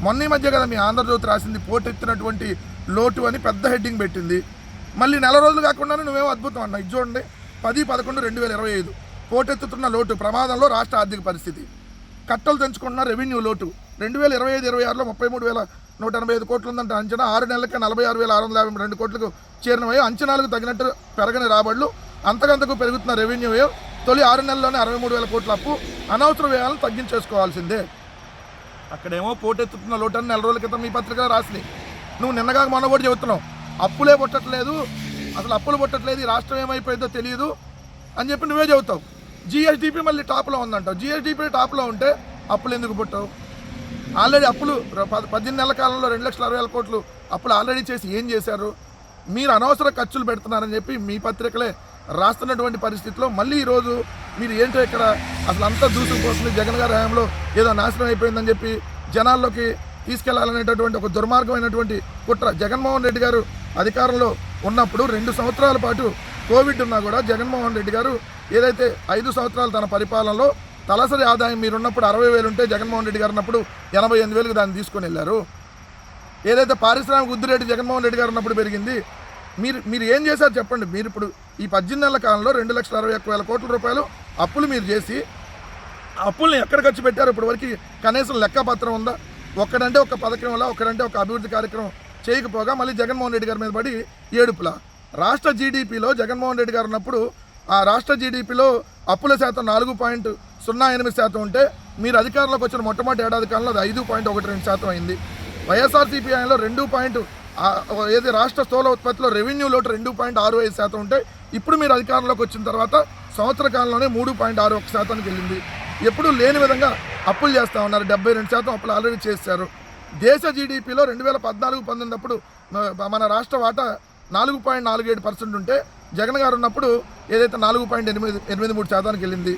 మొన్న ఈ మధ్య కదా మీ ఆంధ్రజ్యోతి రాసింది, పోటెత్తినటువంటి లోటు అని పెద్ద హెడ్డింగ్ పెట్టింది. మళ్ళీ నెల రోజులు కాకుండానే నువ్వేమో అద్భుతం అన్నా. ఇది చూడండి, 10/11/2025 పోటెత్తుతున్న లోటు ప్రమాదంలో రాష్ట్ర ఆర్థిక పరిస్థితి. కట్టలు తెంచుకుంటున్న రెవెన్యూ లోటు 2025-26లో 33,185 కోట్లు ఉందంటే అంచనా. 6 నెలలకే 46,652 కోట్లకు చేరినవయో, అంచనాలకు తగినట్టు పెరగని రాబడులు, అంతకంతకు పెరుగుతున్న రెవెన్యూ వ్యయం, తొలి 6 నెలల్లోనే 63,000 కోట్ల అప్పు, అనవసర వ్యయాలను తగ్గించేసుకోవాల్సిందే. అక్కడేమో పోటెత్తుతున్న లోటు అని నెల రోజుల క్రితం మీ పత్రికలో రాసినాయి. నువ్వు నిన్నగా మొన్న కూడా చెబుతున్నావు, అప్పులే పుట్టట్లేదు, అసలు అప్పులు పుట్టట్లేదు, ఈ రాష్ట్రం ఏమైపోయిందో తెలియదు అని చెప్పి నువ్వే చెబుతావు. జిఎస్డిపి మళ్ళీ టాప్లో ఉందంటావు. జిఎస్డిపి టాప్లో ఉంటే అప్పులు ఎందుకు పుట్టవు? ఆల్రెడీ అప్పులు 18 నెలల కాలంలో 2,60,000 కోట్లు అప్పులు ఆల్రెడీ చేసి ఏం చేశారు? మీరు అనవసర ఖర్చులు పెడుతున్నారని చెప్పి మీ పత్రికలే రాస్తున్నటువంటి పరిస్థితిలో మళ్ళీ ఈరోజు మీరు ఏంటో ఇక్కడ అసలు అంతా దూసుకుపోతుంది, జగన్ గారి హయాంలో ఏదో నాశనం అయిపోయిందని చెప్పి జనాల్లోకి తీసుకెళ్లాలనేటటువంటి ఒక దుర్మార్గమైనటువంటి కుట్ర. జగన్మోహన్ రెడ్డి గారు అధికారంలో ఉన్నప్పుడు 2 సంవత్సరాల పాటు కోవిడ్ ఉన్నా కూడా జగన్మోహన్ రెడ్డి గారు ఏదైతే 5 సంవత్సరాలు తన పరిపాలనలో తలసరి ఆదాయం మీరున్నప్పుడు 60,000 ఉంటే జగన్మోహన్ రెడ్డి గారు ఉన్నప్పుడు 88,000కి దాన్ని తీసుకొని వెళ్ళారు. ఏదైతే పారిశ్రామిక వృద్ధి రేటు జగన్మోహన్ రెడ్డి గారు ఉన్నప్పుడు పెరిగింది. మీరు ఏం చేశారు చెప్పండి? మీరు ఇప్పుడు ఈ 18 నెలల కాలంలో 2,61,000 కోట్ల రూపాయలు అప్పులు మీరు చేసి అప్పుల్ని ఎక్కడ ఖర్చు పెట్టారు ఇప్పటి వరకు కనీసం లెక్కపత్రం ఉందా? ఒక్కడంటే ఒక పథకం వల్ల, ఒకడంటే ఒక అభివృద్ధి కార్యక్రమం చేయకపోగా మళ్ళీ జగన్మోహన్ రెడ్డి గారి మీద పడి ఏడుపులా. రాష్ట్ర జీడిపిలో జగన్మోహన్ రెడ్డి గారు ఉన్నప్పుడు ఆ రాష్ట్ర జీడిపిలో అప్పుల శాతం 4.08% ఉంటే మీరు అధికారంలోకి వచ్చిన మొట్టమొదటి ఏడాది కాలంలో అది 5.12% అయింది. వైఎస్ఆర్సీపీ ఆయనలో 2 ఏది రాష్ట్ర స్థూల ఉత్పత్తిలో రెవెన్యూ లోటు 2.65% ఉంటే ఇప్పుడు మీరు అధికారంలోకి వచ్చిన తర్వాత సంవత్సర కాలంలోనే 3.61%కి వెళ్ళింది. ఎప్పుడూ లేని విధంగా అప్పులు చేస్తూ ఉన్నారు. 72% అప్పులు ఆల్రెడీ చేశారు. దేశ జీడిపిలో 2014-19 అప్పుడు మన రాష్ట్ర వాటా 4.47% ఉంటే జగన్ గారు ఉన్నప్పుడు ఏదైతే 4.83%కి వెళ్ళింది.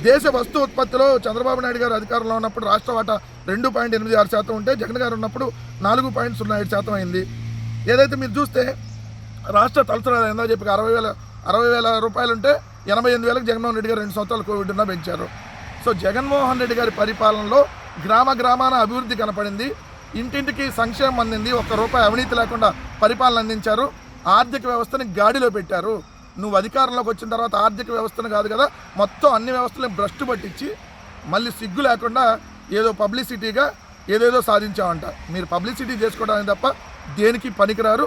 దేశ వస్తు ఉత్పత్తిలో చంద్రబాబు నాయుడు గారు అధికారంలో ఉన్నప్పుడు రాష్ట్ర వాటా 2.86% ఉంటే జగన్ గారు ఉన్నప్పుడు 4.07% అయింది. ఏదైతే మీరు చూస్తే రాష్ట్ర తలసరి ఆదాయం చెప్పి 60,000 రూపాయలు ఉంటే 88,000కి జగన్మోహన్ రెడ్డి గారు 2 సంవత్సరాలు కోవిడ్ ఉన్నా పెంచారు. సో జగన్మోహన్ రెడ్డి గారి పరిపాలనలో గ్రామాన అభివృద్ధి కనపడింది, ఇంటింటికి సంక్షేమం అందింది, ₹1 అవినీతి లేకుండా పరిపాలన అందించారు, ఆర్థిక వ్యవస్థని గాడిలో పెట్టారు. నువ్వు అధికారంలోకి వచ్చిన తర్వాత ఆర్థిక వ్యవస్థను కాదు కదా, మొత్తం అన్ని వ్యవస్థలను భ్రష్టు పట్టించి మళ్ళీ సిగ్గు లేకుండా ఏదో పబ్లిసిటీగా ఏదేదో సాధించామంట. మీరు పబ్లిసిటీ చేసుకోవడానికి తప్ప దేనికి పనికిరారు.